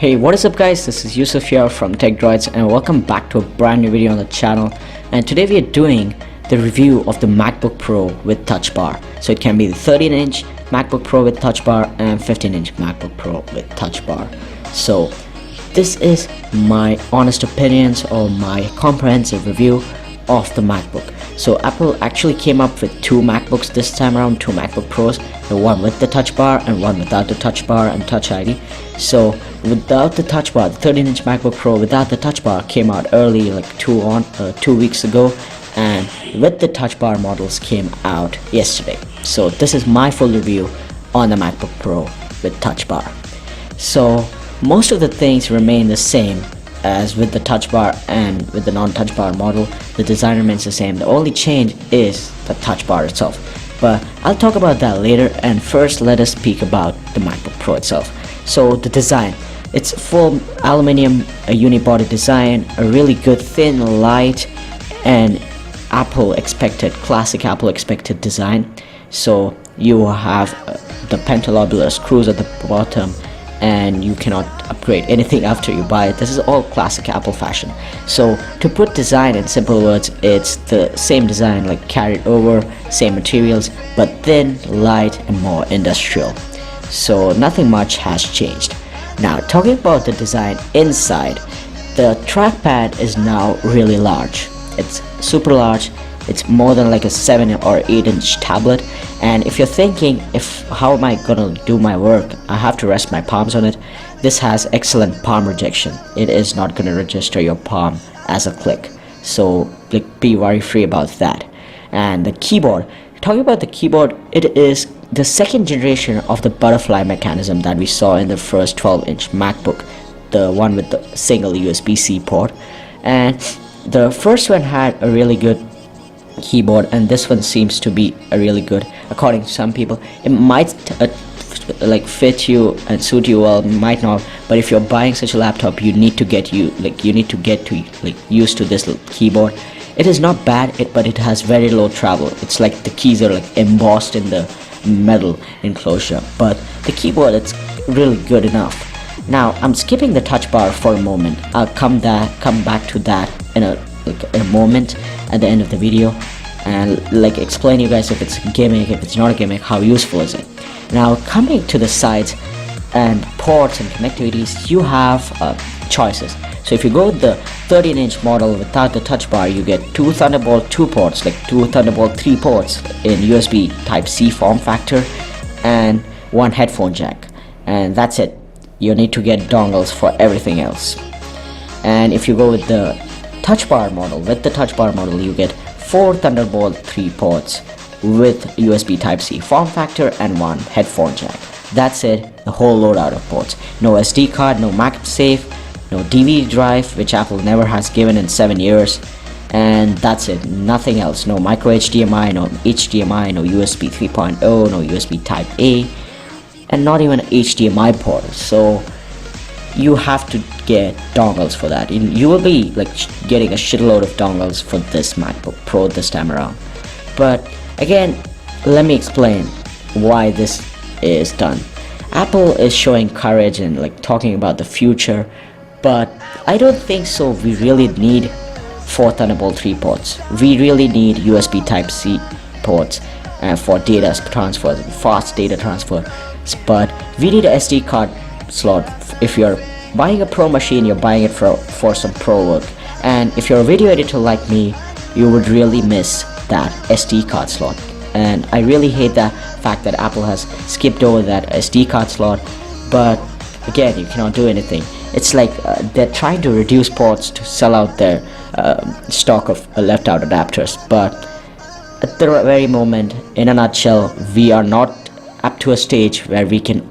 Hey, what is up guys, this is Yusuf here from TECHDROIDS and welcome back to a brand new video on the channel. And today we are doing the review of the MacBook Pro with TouchBar. So it can be the 13-inch MacBook Pro with TouchBar and 15-inch MacBook Pro with TouchBar. So this is my honest opinions or my comprehensive review of the MacBook. So Apple actually came up with two MacBooks this time around, two MacBook Pros, the one with the Touch Bar and one without the Touch Bar and Touch ID. So without the Touch Bar, the 13-inch MacBook Pro without the Touch Bar came out early, like 2 weeks ago, and with the Touch Bar models came out yesterday. So this is my full review on the MacBook Pro with Touch Bar. So most of the things remain the same as with the Touch Bar and with the non-Touch Bar model. The design remains the same. The only change is the Touch Bar itself, but I'll talk about that later. And first let us speak about the MacBook Pro itself. So the design, it's full aluminum, a unibody design, a really good thin, light, and classic Apple expected design. So you have the pentalobular screws at the bottom, and you cannot upgrade anything after you buy it. This is all classic Apple fashion. So to put design in simple words, it's the same design, like carried over, same materials, but thin, light, and more industrial. So nothing much has changed. Now talking about the design inside, the trackpad is now really large. It's super large. It's more than like a 7 or 8-inch tablet. And if you're thinking, how am I gonna do my work, I have to rest my palms on it, this has excellent palm rejection. It is not gonna register your palm as a click, so be worry free about that. And the keyboard, talking about the keyboard, it is the second generation of the butterfly mechanism that we saw in the first 12-inch MacBook, the one with the single USB-C port. And the first one had a really good keyboard, and this one seems to be a really good, according to some people. It might fit you and suit you well, might not, but if you're buying such a laptop, you need to get used to this keyboard. It is not bad, but it has very low travel. It's like the keys are like embossed in the metal enclosure, but the keyboard, it's really good enough. Now I'm skipping the Touch Bar for a moment. I'll come back to that in a moment at the end of the video, and explain you guys if it's a gimmick, if it's not a gimmick, how useful is it. Now coming to the sides and ports and connectivities, you have choices. So if you go with the 13-inch model without the Touch Bar, you get two Thunderbolt 2 ports, two Thunderbolt 3 ports in USB Type-C form factor, and one headphone jack, and that's it. You need to get dongles for everything else. And if you go with the Touch Bar model, you get 4 Thunderbolt 3 ports with USB Type-C form factor and one headphone jack. That's it, the whole loadout of ports. No SD card, no MagSafe, no DVD drive, which Apple never has given in 7 years, and that's it, nothing else. No micro HDMI, no HDMI, no USB 3.0, no USB Type A, and not even an HDMI port. So you have to get dongles for that. You will be getting a shitload of dongles for this MacBook Pro this time around. But again, let me explain why this is done. Apple is showing courage and talking about the future, but I don't think so. We really need 4 Thunderbolt 3 ports. We really need USB Type-C ports for data transfer, fast data transfer. But we need a SD card slot. If you're buying a pro machine, you're buying it for some pro work, and if you're a video editor like me, you would really miss that SD card slot. And I really hate the fact that Apple has skipped over that SD card slot, but again, you cannot do anything. It's they're trying to reduce ports to sell out their stock of left out adapters, but at the very moment, in a nutshell, we are not up to a stage where we can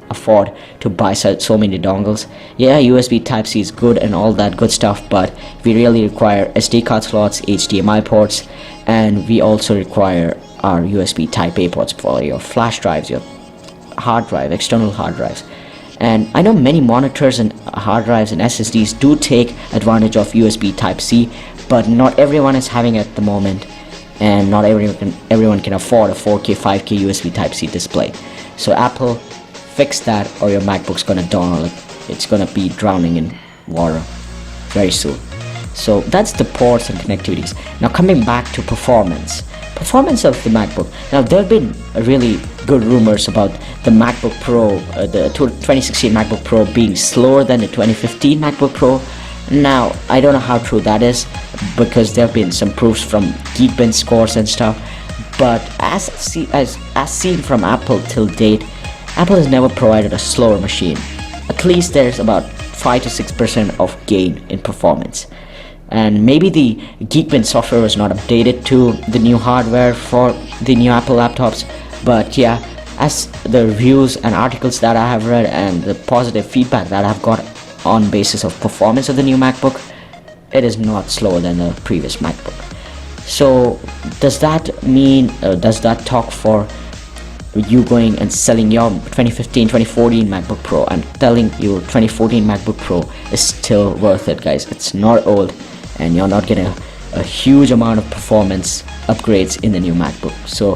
afford to buy so many dongles. Yeah, USB Type-C is good and all that good stuff, but we really require SD card slots, HDMI ports, and we also require our USB Type A ports for your flash drives, your hard drive, external hard drives. And I know many monitors and hard drives and SSDs do take advantage of USB Type-C, but not everyone is having it at the moment, and not everyone can afford a 4K, 5K USB Type-C display. So Apple, fix that or your MacBook's gonna dawn, like it's gonna be drowning in water very soon. So that's the ports and connectivities. Now coming back to performance of the MacBook. Now there have been really good rumors about the MacBook Pro, the 2016 MacBook Pro being slower than the 2015 MacBook Pro. Now I don't know how true that is, because there have been some proofs from Geekbench scores and stuff, but as seen from Apple till date, Apple has never provided a slower machine. At least there's about 5 to 6% of gain in performance. And maybe the Geekbench software was not updated to the new hardware for the new Apple laptops, but yeah, as the reviews and articles that I have read and the positive feedback that I've got on basis of performance of the new MacBook, it is not slower than the previous MacBook. So does that mean, does that talk for you going and selling your 2015 2014 MacBook Pro and telling you 2014 MacBook Pro is still worth it, guys? It's not old and you're not getting a huge amount of performance upgrades in the new MacBook. So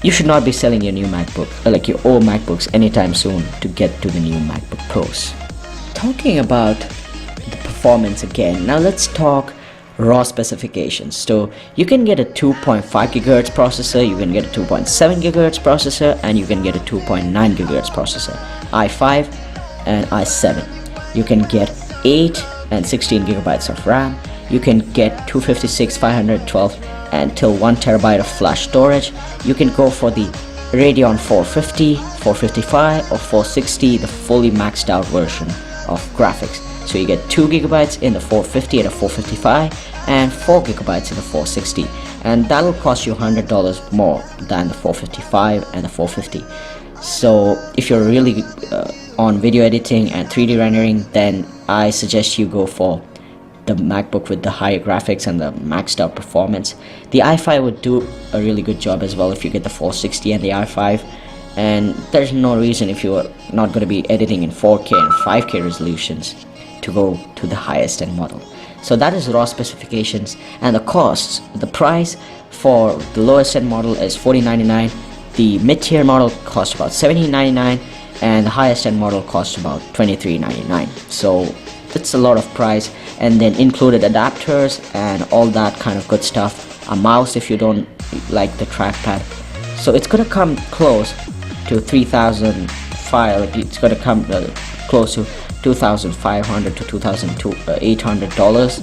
you should not be selling your new MacBook, like your old MacBooks, anytime soon to get to the new MacBook Pros. Talking about the performance again, now let's talk raw specifications. So you can get a 2.5 GHz processor, you can get a 2.7 GHz processor, and you can get a 2.9 GHz processor, i5 and i7. You can get 8 and 16 gigabytes of RAM. You can get 256, 512 and till 1 terabyte of flash storage. You can go for the Radeon 450, 455 or 460, the fully maxed out version of graphics. So you get 2 gigabytes in the 450 and a 455 and 4 gigabytes in the 460, and that'll cost you $100 more than the 455 and the 450. So if you're really on video editing and 3D rendering, then I suggest you go for the MacBook with the higher graphics and the maxed out performance. The i5 would do a really good job as well if you get the 460 and the i5, and there's no reason, if you're not going to be editing in 4K and 5K resolutions, to go to the highest end model. So that is raw specifications. And the costs, the price for the lowest end model is $40.99, the mid-tier model costs about $17.99, and the highest end model costs about $23.99. so it's a lot of price, and then included adapters and all that kind of good stuff, a mouse if you don't like the trackpad. So it's gonna come close to $3,500, it's gonna come close to $2,500 to $2,800.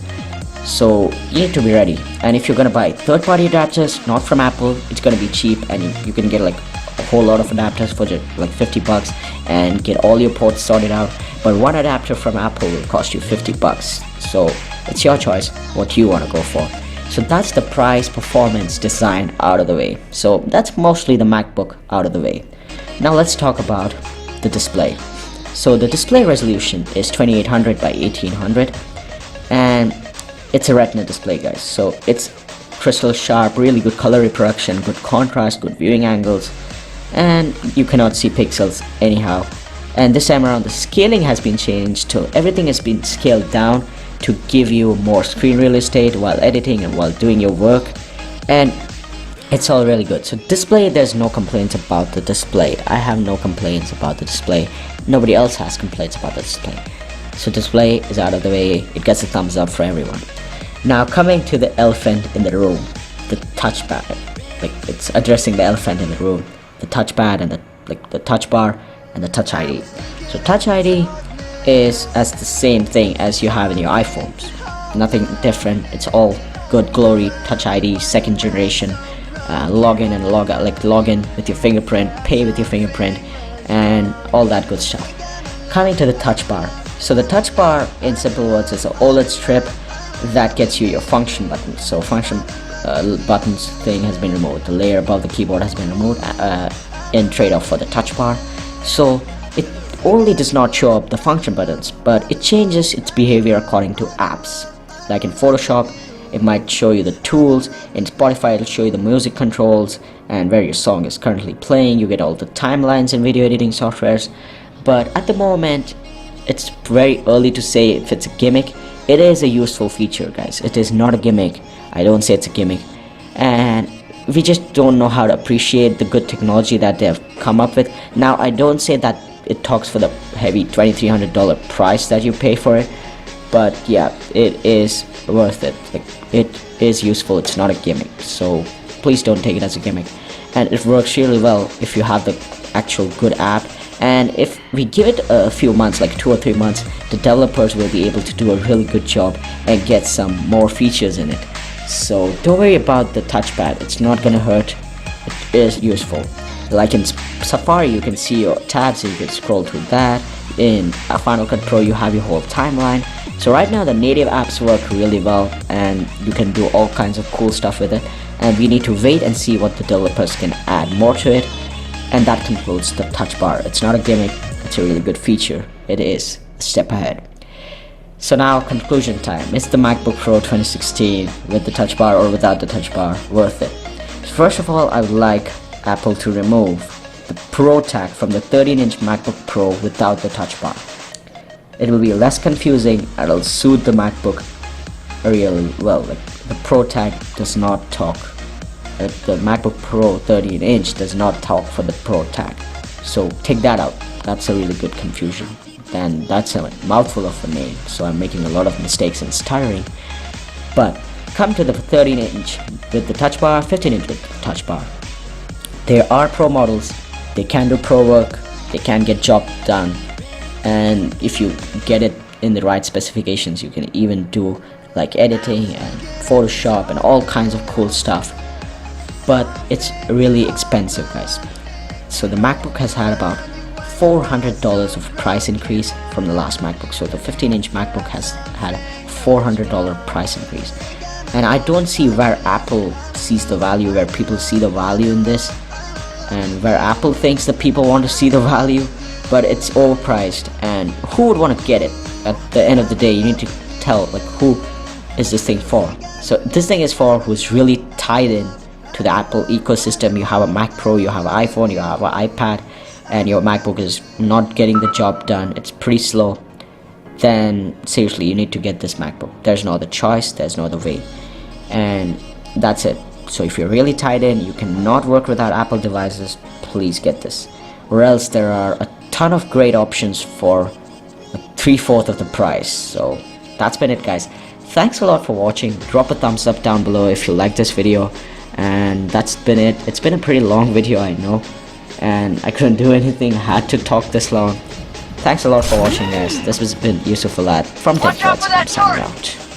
So you need to be ready. And if you're gonna buy third-party adapters, not from Apple, it's gonna be cheap, and you can get like a whole lot of adapters for just like $50 and get all your ports sorted out. But one adapter from Apple will cost you $50. So it's your choice what you want to go for. So that's the price, performance, design out of the way. So that's mostly the MacBook out of the way. Now let's talk about the display. So the display resolution is 2800 by 1800, and it's a Retina display, guys. So it's crystal sharp, really good color reproduction, good contrast, good viewing angles, and you cannot see pixels anyhow. And this time around the scaling has been changed, so everything has been scaled down to give you more screen real estate while editing and while doing your work, and it's all really good. So display, there's no complaints about the display. I have no complaints about the display. Nobody else has complaints about the display. So display is out of the way. It gets a thumbs up for everyone. Now coming to the elephant in the room, the touchpad. Like, it's addressing the elephant in the room, the touchpad and the touch bar and the Touch ID. So Touch ID is as the same thing as you have in your iPhones. Nothing different. It's all good glory Touch ID, second generation. Login and log out, like log in with your fingerprint, pay with your fingerprint, and all that good stuff. Coming to the touch bar. So the touch bar, in simple words, is an OLED strip that gets you your function buttons. So function buttons thing has been removed. The layer above the keyboard has been removed in trade-off for the touch bar. So it only does not show up the function buttons, but it changes its behavior according to apps. Like in Photoshop, it might show you the tools. In Spotify, it'll show you the music controls and where your song is currently playing. You get all the timelines in video editing softwares. But at the moment, it's very early to say if it's a gimmick. It is a useful feature, guys. It is not a gimmick. I don't say it's a gimmick. And we just don't know how to appreciate the good technology that they have come up with. Now, I don't say that it talks for the heavy $2,300 price that you pay for it, but yeah, it is worth it. Like, it is useful. It's not a gimmick, so please don't take it as a gimmick. And it works really well if you have the actual good app. And if we give it a few months, like 2 or 3 months, the developers will be able to do a really good job and get some more features in it. So don't worry about the touchpad, it's not gonna hurt. It is useful. Like in Safari, you can see your tabs, you can scroll through that. In Final Cut Pro, you have your whole timeline. So right now the native apps work really well, and you can do all kinds of cool stuff with it. And we need to wait and see what the developers can add more to it. And that concludes the touch bar. It's not a gimmick, it's a really good feature. It is a step ahead. So now, conclusion time. Is the MacBook Pro 2016 with the touch bar or without the touch bar worth it? First of all, I would like Apple to remove the Pro tag from the 13-inch MacBook Pro without the touch bar. It will be less confusing and it'll suit the MacBook really well. Like, the Pro tag does not talk. The MacBook Pro 13-inch does not talk for the Pro tag. So take that out. That's a really good confusion. And that's a mouthful of a name, so I'm making a lot of mistakes and stuttering. But come to the 13-inch with the touch bar, 15-inch with the touch bar. There are Pro models, they can do Pro work, they can get job done, and if you get it in the right specifications, you can even do like editing and Photoshop and all kinds of cool stuff. But it's really expensive, guys. So the MacBook has had about $400 of price increase from the last MacBook. So the 15-inch MacBook has had a $400 price increase, and I don't see where Apple sees the value, where people see the value in this, and where Apple thinks that people want to see the value. But it's overpriced, and who would want to get it? At the end of the day, you need to tell, like, who is this thing for? So this thing is for who's really tied in to the Apple ecosystem. You have a Mac Pro, you have an iPhone, you have an iPad, and your MacBook is not getting the job done, it's pretty slow, then seriously, you need to get this MacBook. There's no other choice, there's no other way, and that's it. So if you're really tied in, you cannot work without Apple devices, please get this. Or else there are a ton of great options for 3/4 of the price. So that's been it, guys. Thanks a lot for watching. Drop a thumbs up down below if you like this video, and that's been it. It's been a pretty long video, I know, and I couldn't do anything, I had to talk this long. Thanks a lot for watching, guys. This has been Yusuf Alad from TechDroids. I'm signing out.